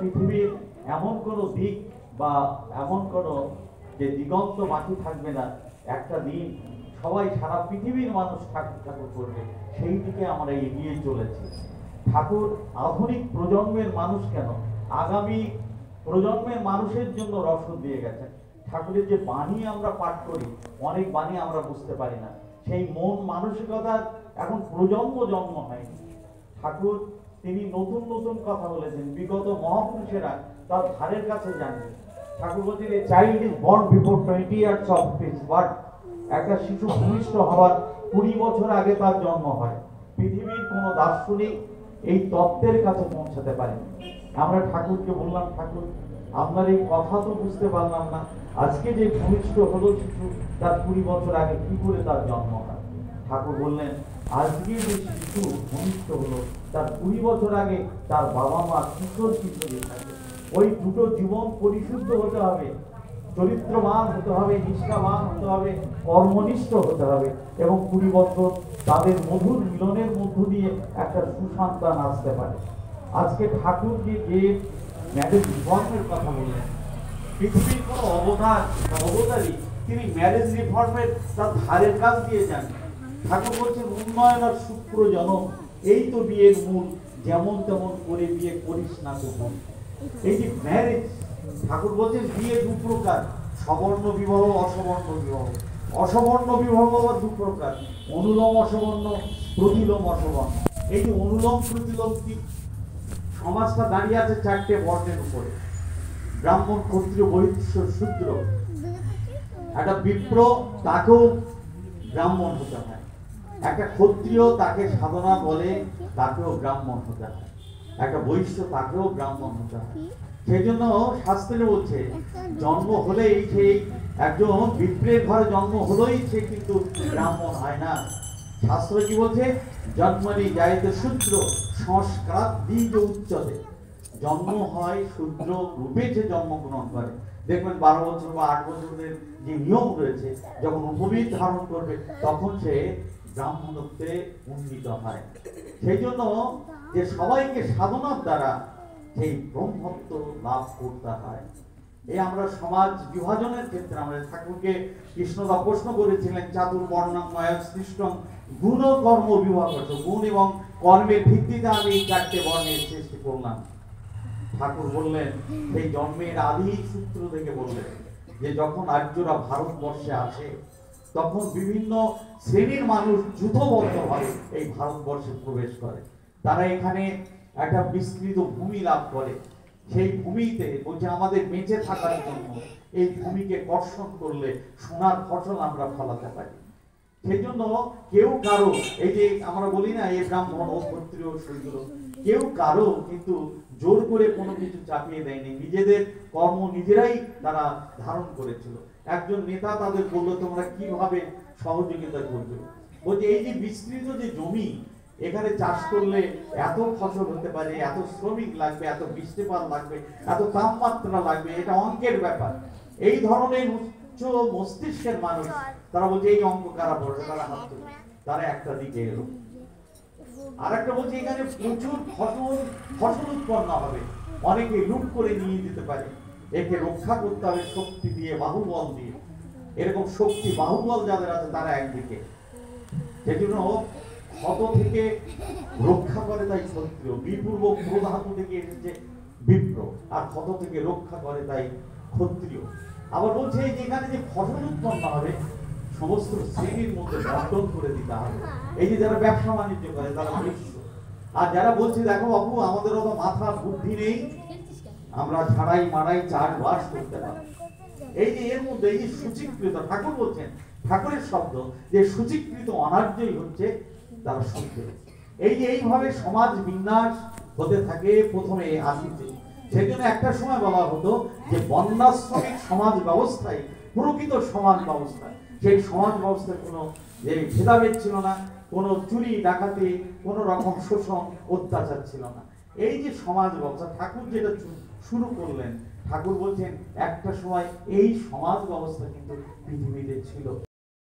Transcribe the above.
পৃথিবীর এমন কোনো দিক বা এমন কোনো যে দিগন্ত বাকি থাকবে না, একটা দিন সবাই সারা পৃথিবীর মানুষ ঠাকুর ঠাকুর করবে, সেই দিকে আমরা এগিয়ে চলেছি। ঠাকুর আধুনিক প্রজন্মের মানুষ কেন, আগামী প্রজন্মের মানুষের জন্য রসদ দিয়ে গেছেন। ঠাকুরের যে বাণী আমরা পাঠ করি, অনেক বাণী আমরা বুঝতে পারি না, সেই মন মানসিকতার এখন প্রজন্ম জন্ম হয়নি। ঠাকুর তিনি নতুন নতুন কথা বলেছেন, বিগত মহাপুরুষেরা তার ধারের কাছে যাননি। ঠাকুর বলছেন, a child is born before 20 years of his birth। একটা শিশু ভূমিষ্ঠ হওয়ার 20 বছর আগে তার জন্ম হয়। পৃথিবীর কোনো দার্শনিক এই তত্ত্বের কাছে পৌঁছাতে পারেনি। আমরা ঠাকুরকে বললাম, ঠাকুর আপনার এই কথা তো বুঝতে পারলাম না, আজকে যে ভূমিষ্ঠ হলো শিশু, তার 20 বছর আগে কি করে তার জন্ম হয়? ঠাকুর বললেন, আজকে যে শিশু ভূমিষ্ঠ হলো, তার 20 বছর আগে তার বাবা মা কিশোর কিশোরী থাকে। ওই দুটো জীবন পরিশুদ্ধ হতে হবে, চরিত্রবান হতে হবে, নিষ্ঠাবান হতে হবে, কর্মনিষ্ঠ হতে হবে, এবং 20 বছর তাদের মধুর মিলনের মধ্য দিয়ে একটা সুসন্তান আসতে পারে। আজকে ঠাকুর যে ম্যারেজ রিফর্মের কথা বললেন, পৃথিবীর কোনো অবতারই তিনি ম্যারেজ রিফর্মের তার ধারের কাছ দিয়ে যান। ঠাকুর বলছেন, উন্নয়ন আর সুপ্রজনন, এই তো বিয়ের মূল, যেমন তেমন করে বিয়ে করিস না তো বোন। এই যে ম্যারেজ, ঠাকুর বলছেন বিয়ে দু প্রকার, সবর্ণ বিবাহ, অসবর্ণ বিবাহ। অসবর্ণ বিবাহ আবার দু প্রকার, অনুলোম অসবর্ণ, প্রতিলোম অসবর্ণ। এই যে অনুলোম প্রতিলোম কি, সমাজটা দাঁড়িয়ে আছে 4টে বর্ণের উপরে, ব্রাহ্মণ, ক্ষত্রিয়, বৈশ্য, শূদ্র। একটা বিপ্র, তাকেও ব্রাহ্মণ হতে হয়। একটা ক্ষত্রিয়, তাকে সাধনা বলে, তাকেও ব্রাহ্মণ হতে হয়। একটা বৈশ্য, তাকেও ব্রাহ্মণ হতে হয়। সেই জন্য শাস্ত্রে বলছে, জন্ম হলেই সেই একজন বিপ্রের ঘরে জন্ম হলেই সে কিন্তু ব্রাহ্মণ হয় না। শাস্ত্র কি বলছে, জন্মনি যাইতে শূদ্র সংস্কার দ্বিজ উচ্চতে। জন্ম হয় শূদ্র রূপে, সে জন্মগ্রহণ করে। দেখবেন 12 বছর বা 8 বছরের যে নিয়ম রয়েছে, যখন উপবীত ধারণ করবে তখন সে ব্রাহ্মণত্বে উন্নীত হয়। সেই জন্য যে সবাইকে সাধনার দ্বারা সেই ব্রহ্মত্ব লাভ করতে হয়। এই আমরা সমাজ বিভাজনের ক্ষেত্রে আমরা ঠাকুরকে কৃষ্ণদা প্রশ্ন করেছিলেন, চাতুর্বর্ণময় সৃষ্টং গুণ কর্ম বিভাগ, গুণ এবং কর্মের ভিত্তিতে আমি এই 4টে বর্ণের সৃষ্টি করলাম। ঠাকুর বললেন, সেই জন্মের আদি সূত্র থেকে বললেন যে যখন আর্যরা ভারতবর্ষে আসে, তখন বিভিন্ন শ্রেণীর মানুষ যুথবদ্ধভাবে এই ভারতবর্ষে প্রবেশ করে। তারা এখানে একটা বিস্তৃত ভূমি লাভ করে। সেই ভূমিতে বলছে, আমাদের বেঁচে থাকার জন্য এই ভূমিকে কর্ষণ করলে সোনার ফসল আমরা ফলাতে পারি। সেই জন্য কেউ কারো, এই যে আমরা বলি না, এই ব্রাহ্মণ ও ক্ষত্রিয় শূদ্র, কেউ কারো কিন্তু জোর করে কোনো কিছু চাপিয়ে দেয়নি, নিজেদের কর্ম নিজেরাই তারা ধারণ করেছিল। একজন নেতা তাদের বললো, তোমরা কিভাবে সহযোগিতা করবে? বলছে, এই যে বিস্তৃত যে জমি, এখানে চাষ করলে এত ফসল হতে পারে, এত শ্রমিক লাগবে, এত বৃষ্টিপাত লাগবে, এত তাপমাত্রা লাগবে, এটা অঙ্কের ব্যাপার। এই ধরনের উচ্চ মস্তিষ্কের মানুষ তারা বলছে, এই অঙ্ক কারা পড়বে? তারা হাত তুলে, তারা একটা দিকে এলো। আর একটা বলছে, এখানে প্রচুর ফসল উৎপন্ন হবে, অনেকে লুট করে নিয়ে যেতে পারে, একে রক্ষা করতে হবে শক্তি দিয়ে, বাহুবল দিয়ে। এরকম শক্তি বাহুবল যাদের আছে তারা একদিকে। সেজন্য ক্ষত থেকে রক্ষা করে তাই ক্ষত্রিয়, বিপূর্ব প্রধাতু থেকে এসেছে বিপ্র, আর ক্ষত থেকে রক্ষা করে তাই ক্ষত্রিয়। আবার বলছে, যেখানে যে ফসল উৎপন্ন হবে সমস্ত শ্রেণীর মধ্যে বন্টন করে দিতে হবে। এই যে যারা ব্যবসা বাণিজ্য করে তারা বৈশ্য, আর যারা বলছে, দেখো বাবু, আমাদের অত মাথা বুদ্ধি নেই, আমরা ছাড়াই মারাই চাষবাস করতে পারি। এই যে এর মধ্যে এই যে সূচিকৃত, ঠাকুর বলছেন, ঠাকুরের শব্দ যে সূচিকৃত অনার্যই হচ্ছে তারা শুদ্ধ। এই যে এইভাবে সমাজ বিন্যাস হতে থাকে প্রথমে আসিতে। সেই জন্য একটা সময় বলা হতো যে বন্যাশ্রমিক সমাজ ব্যবস্থায় প্রকৃত সমাজ ব্যবস্থা। সেই সমাজ ব্যবস্থার কোনো যে ভেদাভেদ ছিল না, কোনো চুরি ডাকাতি, কোনো রকম শোষণ অত্যাচার ছিল না। এই যে সমাজ ব্যবস্থা ঠাকুর যেটা শুরু করলেন, ঠাকুর বলছেন একটা সময় এই সমাজ ব্যবস্থা কিন্তু পৃথিবীতে ছিল।